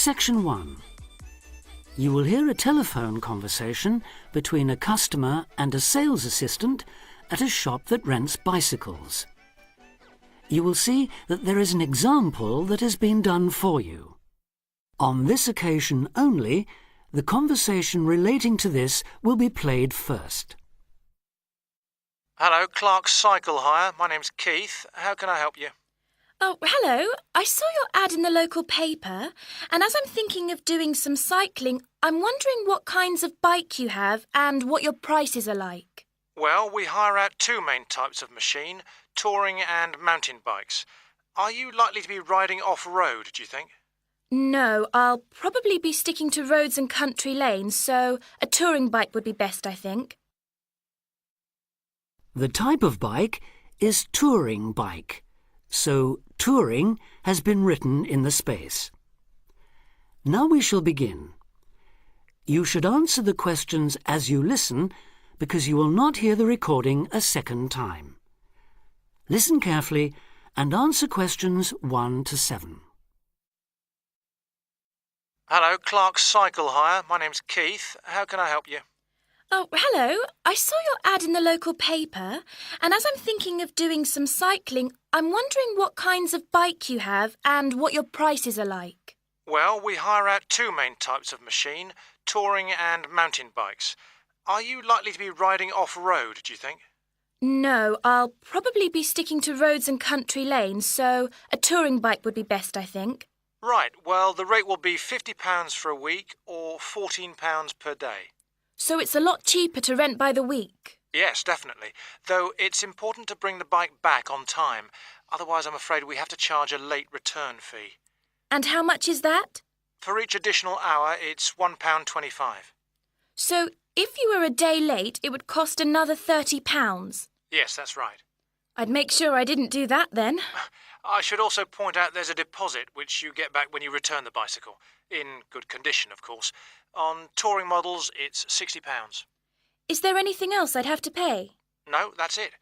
Section 1. You will hear a telephone conversation between a customer and a sales assistant at a shop that rents bicycles. You will see that there is an example that has been done for you. On this occasion only, the conversation relating to this will be played first. Hello, Clark's Cycle Hire. My name's Keith. How can I help you? Oh, hello. I saw your ad in the local paper, and as I'm thinking of doing some cycling, I'm wondering what kinds of bike you have and what your prices are like. Well, we hire out two main types of machine, touring and mountain bikes. Are you likely to be riding off-road, do you think? No, I'll probably be sticking to roads and country lanes, so a touring bike would be best, I think. The type of bike is touring bike, so touring has been written in the space. Now we shall begin. You should answer the questions as you listen, because you will not hear the recording a second time. Listen carefully and answer questions 1 to 7. Hello, Clark's Cycle Hire. My name's Keith. How can I help you? Oh, hello. I saw your ad in the local paper, and as I'm thinking of doing some cycling, I'm wondering what kinds of bike you have and what your prices are like. Well, we hire out two main types of machine, touring and mountain bikes. Are you likely to be riding off-road, do you think? No, I'll probably be sticking to roads and country lanes, so a touring bike would be best, I think. Right, well, the rate will be £50 for a week or £14 per day. So it's a lot cheaper to rent by the week? Yes, definitely. Though it's important to bring the bike back on time. Otherwise, I'm afraid we have to charge a late return fee. And how much is that? For each additional hour, it's £1.25. So if you were a day late, it would cost another £30? Yes, that's right. I'd make sure I didn't do that then. I should also point out there's a deposit which you get back when you return the bicycle. In good condition, of course. On touring models, it's £60. Is there anything else I'd have to pay? No, that's it.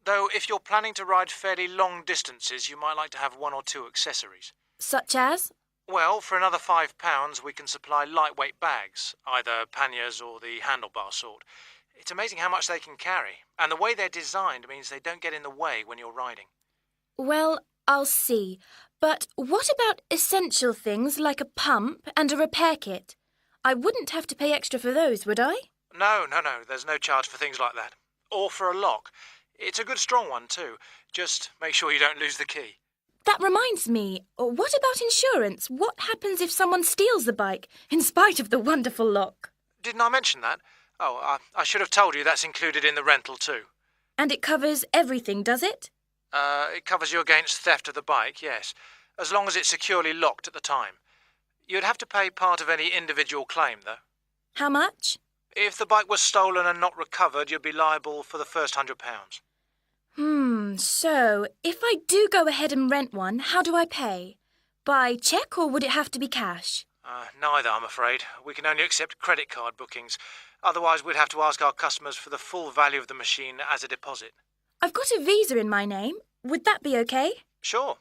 Though if you're planning to ride fairly long distances, you might like to have one or two accessories. Such as? Well, for another £5, we can supply lightweight bags, either panniers or the handlebar sort. It's amazing how much they can carry, and the way they're designed means they don't get in the way when you're riding. Well, I'll see. But what about essential things like a pump and a repair kit? I wouldn't have to pay extra for those, would I? No, there's no charge for things like that. Or for a lock. It's a good strong one too. Just make sure you don't lose the key. That reminds me, what about insurance? What happens if someone steals the bike, in spite of the wonderful lock? Didn't I mention that? Oh, I should have told you that's included in the rental too. And it covers everything, does it? It covers you against theft of the bike, yes, as long as it's securely locked at the time. You'd have to pay part of any individual claim, though. How much? If the bike was stolen and not recovered, you'd be liable for the first £100. So, if I do go ahead and rent one, how do I pay? By cheque or would it have to be cash? Neither, I'm afraid. We can only accept credit card bookings. Otherwise, we'd have to ask our customers for the full value of the machine as a deposit. I've got a Visa in my name. Would that be okay? Sure.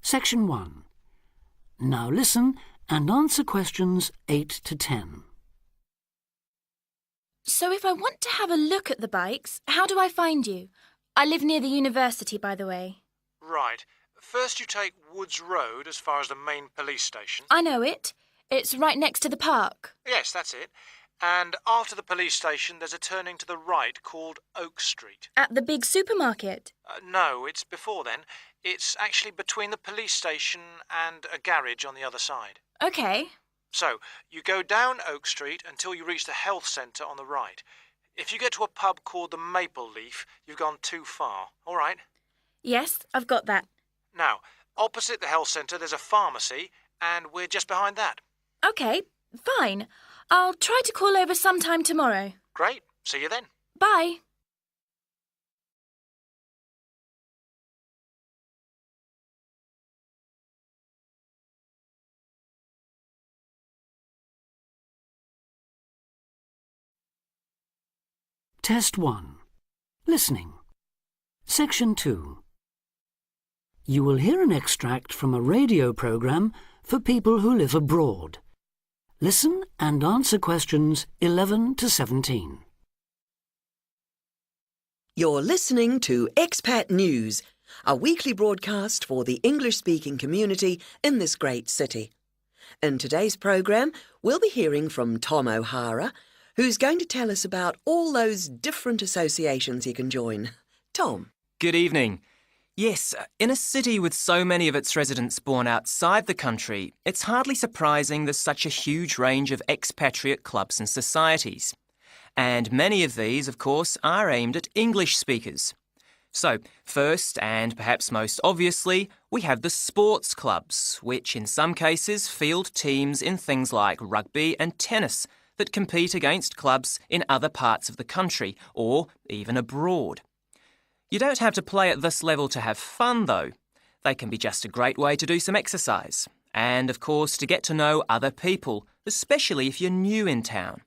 Section 1. Now listen and answer questions 8 to 10. So if I want to have a look at the bikes, how do I find you? I live near the university, by the way. Right. First you take Woods Road as far as the main police station. I know it. It's right next to the park. Yes, that's it. And after the police station, there's a turning to the right called Oak Street. At the big supermarket? No, it's before then. It's actually between the police station and a garage on the other side. OK. So, you go down Oak Street until you reach the health centre on the right. If you get to a pub called the Maple Leaf, you've gone too far. All right? Yes, I've got that. Now, opposite the health centre there's a pharmacy, and we're just behind that. OK, fine. I'll try to call over sometime tomorrow. Great. See you then. Bye. Test 1. Listening. Section 2. You will hear an extract from a radio programme for people who live abroad. Listen and answer questions 11 to 17. You're listening to Expat News, a weekly broadcast for the English-speaking community in this great city. In today's programme, we'll be hearing from Tom O'Hara, who's going to tell us about all those different associations you can join. Tom. Good evening. Yes, in a city with so many of its residents born outside the country, it's hardly surprising there's such a huge range of expatriate clubs and societies. And many of these, of course, are aimed at English speakers. So, first and perhaps most obviously, we have the sports clubs, which in some cases field teams in things like rugby and tennis that compete against clubs in other parts of the country or even abroad. You don't have to play at this level to have fun, though. They can be just a great way to do some exercise and, of course, to get to know other people, especially if you're new in town.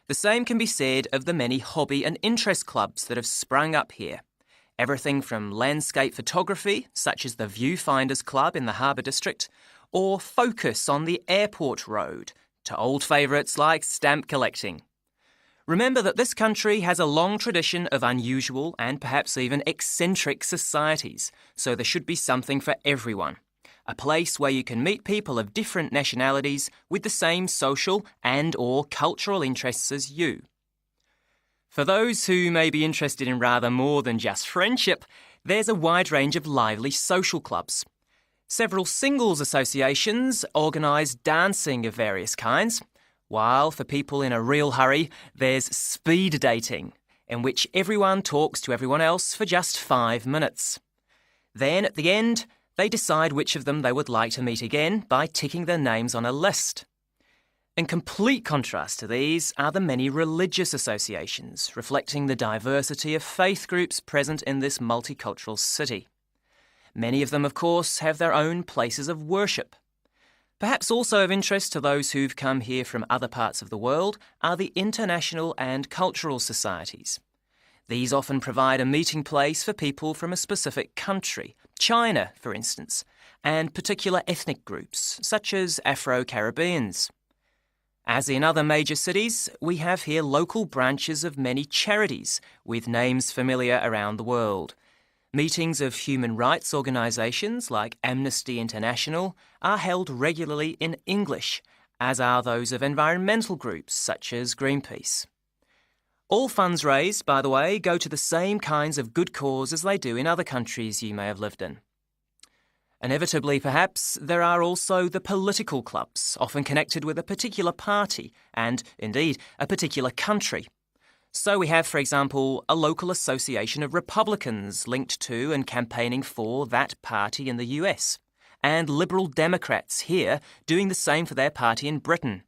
The same can be said of the many hobby and interest clubs that have sprung up here. Everything from landscape photography, such as the Viewfinders Club in the Harbour District, or Focus on the Airport Road, to old favourites like stamp collecting. Remember that this country has a long tradition of unusual and perhaps even eccentric societies, so there should be something for everyone. A place where you can meet people of different nationalities with the same social and/or cultural interests as you. For those who may be interested in rather more than just friendship, there's a wide range of lively social clubs. Several singles associations organise dancing of various kinds, while for people in a real hurry, there's speed dating, in which everyone talks to everyone else for just 5 minutes. Then, at the end, they decide which of them they would like to meet again by ticking their names on a list. In complete contrast to these are the many religious associations, reflecting the diversity of faith groups present in this multicultural city. Many of them, of course, have their own places of worship. Perhaps also of interest to those who've come here from other parts of the world are the international and cultural societies. These often provide a meeting place for people from a specific country, China, for instance, and particular ethnic groups, such as Afro-Caribbeans. As in other major cities, we have here local branches of many charities with names familiar around the world. Meetings of human rights organisations like Amnesty International are held regularly in English, as are those of environmental groups such as Greenpeace. All funds raised, by the way, go to the same kinds of good cause as they do in other countries you may have lived in. Inevitably, perhaps, there are also the political clubs, often connected with a particular party and, indeed, a particular country. So we have, for example, a local association of Republicans linked to and campaigning for that party in the US, and Liberal Democrats here doing the same for their party in Britain.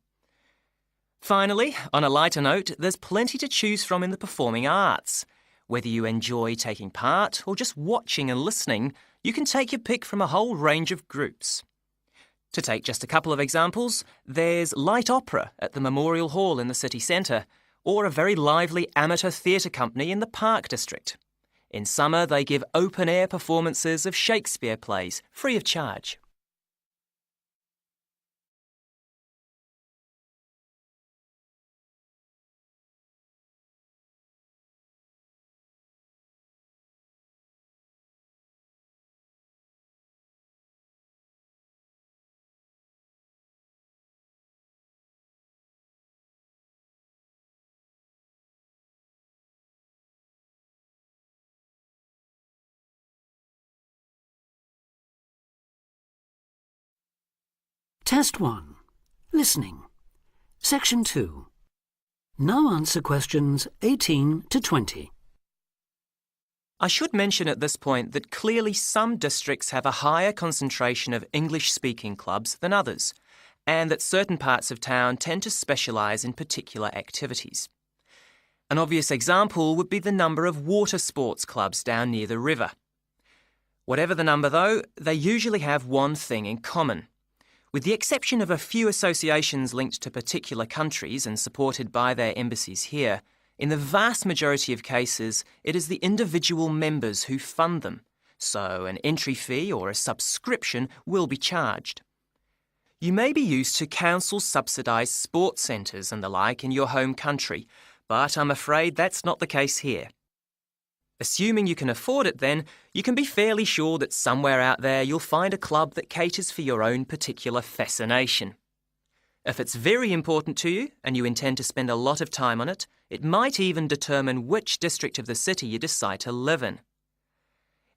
Finally, on a lighter note, there's plenty to choose from in the performing arts. Whether you enjoy taking part or just watching and listening, you can take your pick from a whole range of groups. To take just a couple of examples, there's light opera at the Memorial Hall in the city centre, or a very lively amateur theatre company in the Park District. In summer, they give open-air performances of Shakespeare plays, free of charge. Test 1. Listening. Section 2. Now answer questions 18 to 20. I should mention at this point that clearly some districts have a higher concentration of English-speaking clubs than others, and that certain parts of town tend to specialise in particular activities. An obvious example would be the number of water sports clubs down near the river. Whatever the number, though, they usually have one thing in common. With the exception of a few associations linked to particular countries and supported by their embassies here, in the vast majority of cases, it is the individual members who fund them, so an entry fee or a subscription will be charged. You may be used to council-subsidised sports centres and the like in your home country, but I'm afraid that's not the case here. Assuming you can afford it then, you can be fairly sure that somewhere out there you'll find a club that caters for your own particular fascination. If it's very important to you and you intend to spend a lot of time on it, it might even determine which district of the city you decide to live in.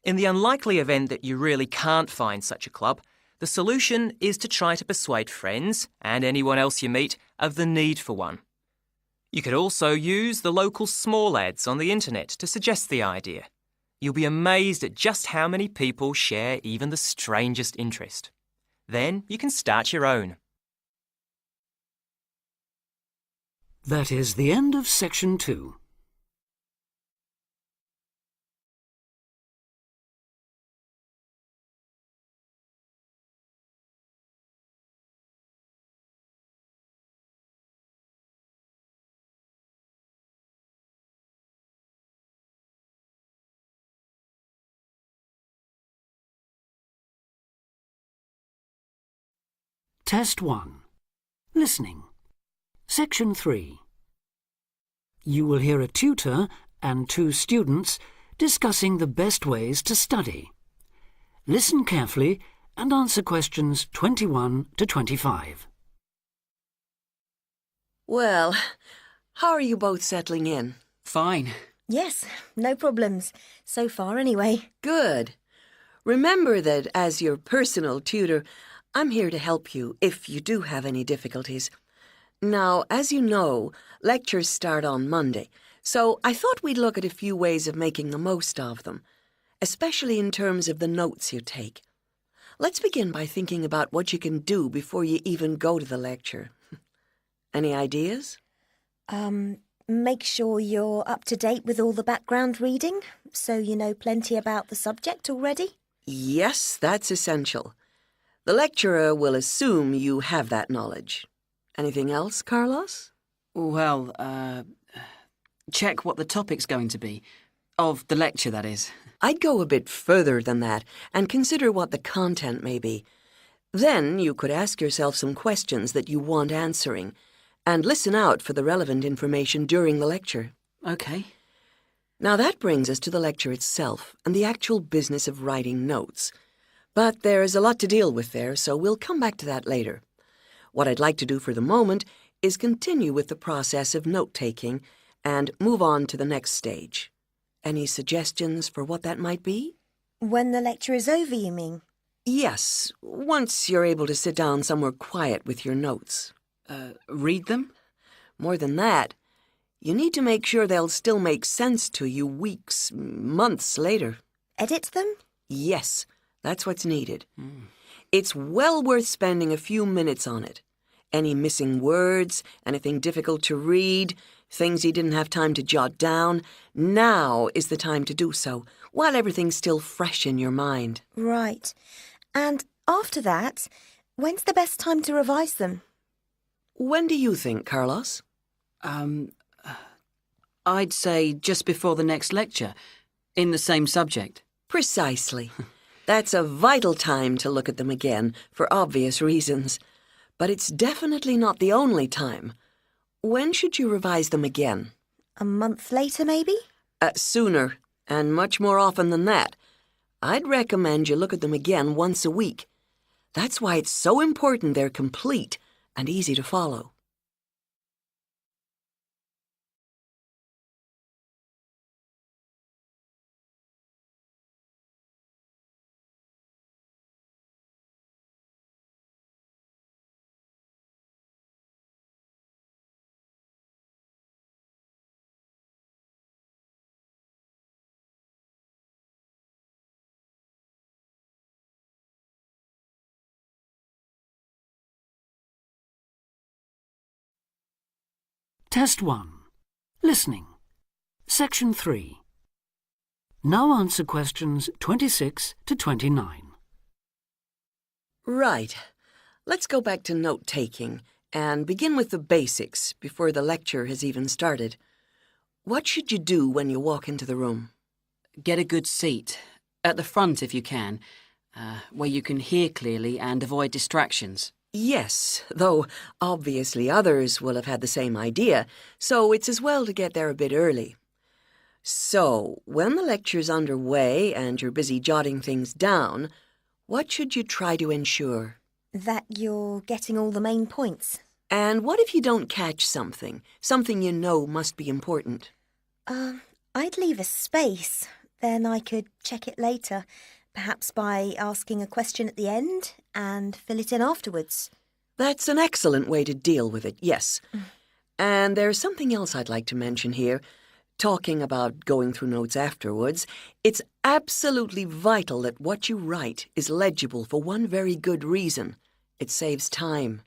In the unlikely event that you really can't find such a club, the solution is to try to persuade friends and anyone else you meet of the need for one. You could also use the local small ads on the internet to suggest the idea. You'll be amazed at just how many people share even the strangest interest. Then you can start your own. That is the end of Section 2. Test 1. Listening. Section 3. You will hear a tutor and 2 students discussing the best ways to study. Listen carefully and answer questions 21 to 25. Well, how are you both settling in? Fine. Yes, no problems. So far, anyway. Good. Remember that as your personal tutor, I'm here to help you if you do have any difficulties. Now, as you know, lectures start on Monday, so I thought we'd look at a few ways of making the most of them, especially in terms of the notes you take. Let's begin by thinking about what you can do before you even go to the lecture. Any ideas? Make sure you're up to date with all the background reading, so you know plenty about the subject already. Yes, that's essential. The lecturer will assume you have that knowledge. Anything else, Carlos? Well, check what the topic's going to be. Of the lecture, that is. I'd go a bit further than that and consider what the content may be. Then you could ask yourself some questions that you want answering and listen out for the relevant information during the lecture. OK. Now that brings us to the lecture itself and the actual business of writing notes. But there's a lot to deal with there, so we'll come back to that later. What I'd like to do for the moment is continue with the process of note-taking and move on to the next stage. Any suggestions for what that might be? When the lecture is over, you mean? Yes, once you're able to sit down somewhere quiet with your notes. Read them? More than that, you need to make sure they'll still make sense to you weeks, months later. Edit them? Yes, that's what's needed. It's well worth spending a few minutes on it. Any missing words, anything difficult to read, things you didn't have time to jot down, now is the time to do so, while everything's still fresh in your mind. Right. And after that, when's the best time to revise them? When do you think, Carlos? I'd say just before the next lecture, in the same subject. Precisely. That's a vital time to look at them again, for obvious reasons. But it's definitely not the only time. When should you revise them again? A month later, maybe? Sooner, and much more often than that. I'd recommend you look at them again once a week. That's why it's so important they're complete and easy to follow. Test 1. Listening. Section 3. Now answer questions 26 to 29. Right. Let's go back to note-taking and begin with the basics before the lecture has even started. What should you do when you walk into the room? Get a good seat, at the front if you can, where you can hear clearly and avoid distractions. Yes, though obviously others will have had the same idea, so it's as well to get there a bit early. So, when the lecture's underway and you're busy jotting things down, what should you try to ensure? That you're getting all the main points. And what if you don't catch something you know must be important? I'd leave a space. Then I could check it later, perhaps by asking a question at the end and fill it in afterwards. That's an excellent way to deal with it, yes. And there's something else I'd like to mention here. Talking about going through notes afterwards, it's absolutely vital that what you write is legible for one very good reason. It saves time.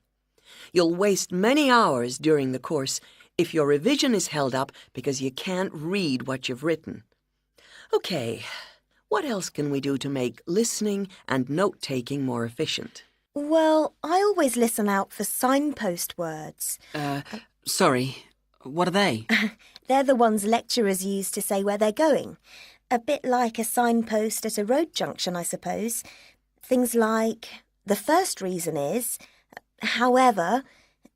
You'll waste many hours during the course if your revision is held up because you can't read what you've written. Okay, what else can we do to make listening and note-taking more efficient? Well, I always listen out for signpost words. Sorry, what are they? They're the ones lecturers use to say where they're going. A bit like a signpost at a road junction, I suppose. Things like, the first reason is, however,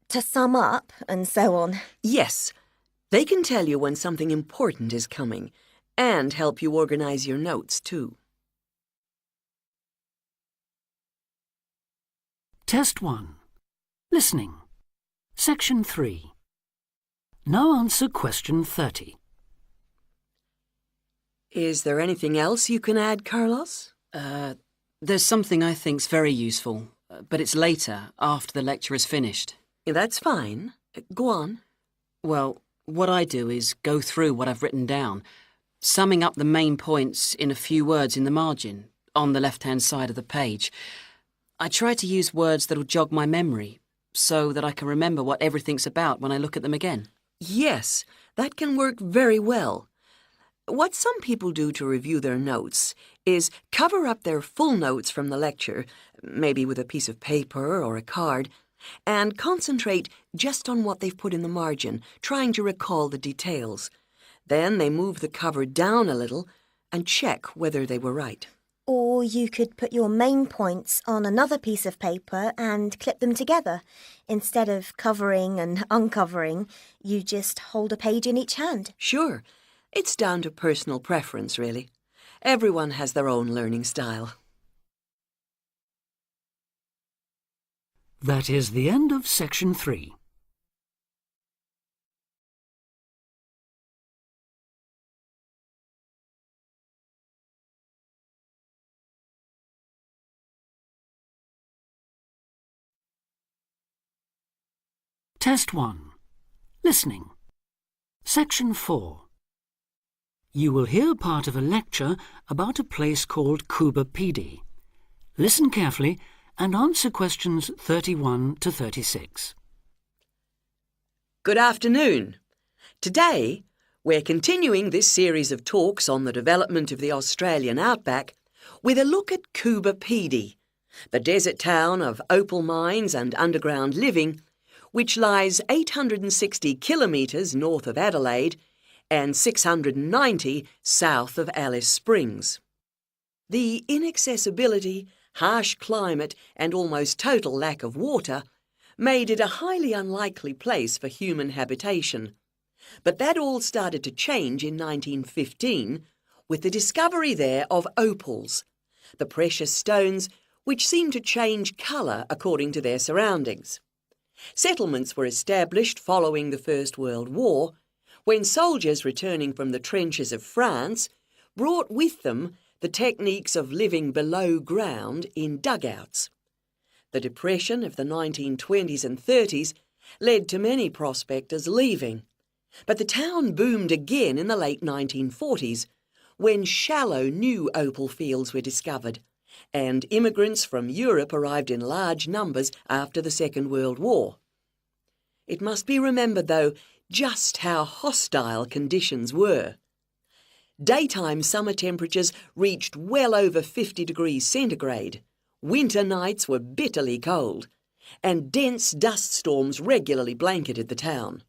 to sum up, and so on. Yes, they can tell you when something important is coming and help you organize your notes, too. Test 1. Listening. Section 3. Now answer question 30. Is there anything else you can add, Carlos? There's something I think's very useful, but it's later, after the lecture is finished. That's fine. Go on. Well, what I do is go through what I've written down, summing up the main points in a few words in the margin, on the left-hand side of the page. I try to use words that'll jog my memory, so that I can remember what everything's about when I look at them again. Yes, that can work very well. What some people do to review their notes is cover up their full notes from the lecture, maybe with a piece of paper or a card, and concentrate just on what they've put in the margin, trying to recall the details. Then they move the cover down a little and check whether they were right. Or you could put your main points on another piece of paper and clip them together. Instead of covering and uncovering, you just hold a page in each hand. Sure, it's down to personal preference, really. Everyone has their own learning style. That is the end of section 3. Test 1. Listening. Section 4. You will hear part of a lecture about a place called Cuba PD. Listen carefully and answer questions 31 to 36. Good afternoon. Today, we're continuing this series of talks on the development of the Australian outback with a look at Cuba PD, the desert town of opal mines and underground living, which lies 860 kilometres north of Adelaide and 690 south of Alice Springs. The inaccessibility, harsh climate and almost total lack of water made it a highly unlikely place for human habitation. But that all started to change in 1915 with the discovery there of opals, the precious stones which seem to change colour according to their surroundings. Settlements were established following the First World War, when soldiers returning from the trenches of France brought with them the techniques of living below ground in dugouts. The depression of the 1920s and 30s led to many prospectors leaving, but the town boomed again in the late 1940s when shallow new opal fields were discovered, and immigrants from Europe arrived in large numbers after the Second World War. It must be remembered, though, just how hostile conditions were. Daytime summer temperatures reached well over 50 degrees centigrade. Winter nights were bitterly cold, and dense dust storms regularly blanketed the town.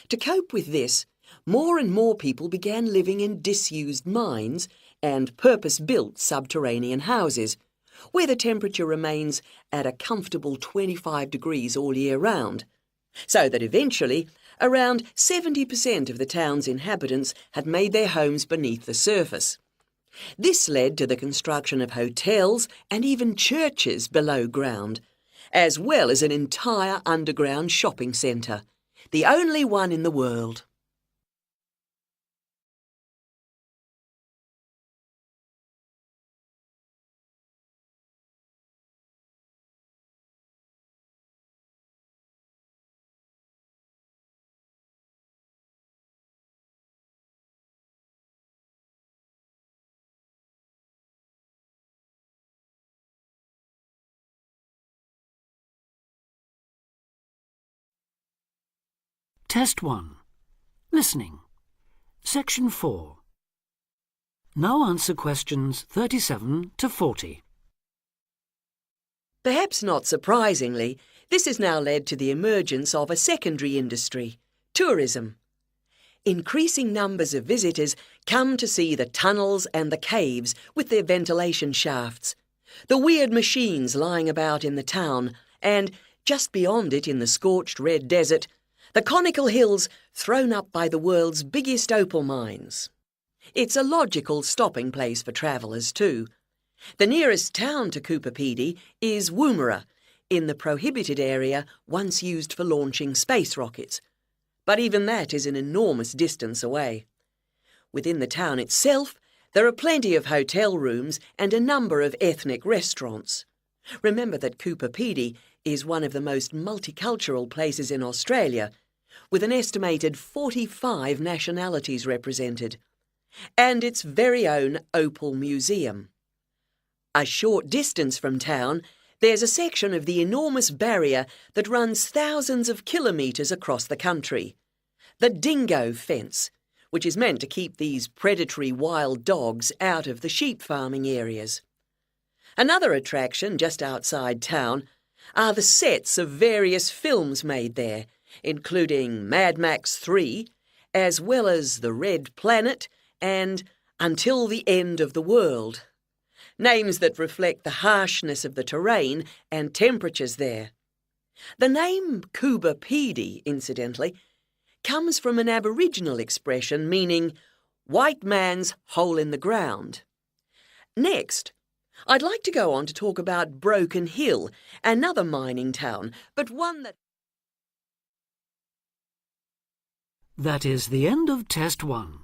To cope with this, more and more people began living in disused mines and purpose-built subterranean houses, where the temperature remains at a comfortable 25 degrees all year round, so that eventually around 70% of the town's inhabitants had made their homes beneath the surface. This led to the construction of hotels and even churches below ground, as well as an entire underground shopping centre, the only one in the world. Test 1. Listening. Section 4. Now answer questions 37 to 40. Perhaps not surprisingly, this has now led to the emergence of a secondary industry, tourism. Increasing numbers of visitors come to see the tunnels and the caves with their ventilation shafts, the weird machines lying about in the town, and, just beyond it in the scorched red desert, the conical hills thrown up by the world's biggest opal mines. It's a logical stopping place for travellers too. The nearest town to Cooper Pedy is Woomera, in the prohibited area once used for launching space rockets. But even that is an enormous distance away. Within the town itself, there are plenty of hotel rooms and a number of ethnic restaurants. Remember that Cooper Pedy is one of the most multicultural places in Australia, with an estimated 45 nationalities represented, and its very own Opal Museum. A short distance from town, there's a section of the enormous barrier that runs thousands of kilometres across the country, the Dingo Fence, which is meant to keep these predatory wild dogs out of the sheep farming areas. Another attraction just outside town are the sets of various films made there, including Mad Max 3, as well as The Red Planet and Until the End of the World. Names that reflect the harshness of the terrain and temperatures there. The name Cooper Pedy, incidentally, comes from an Aboriginal expression meaning white man's hole in the ground. Next, I'd like to go on to talk about Broken Hill, another mining town, but one that... That is the end of Test 1.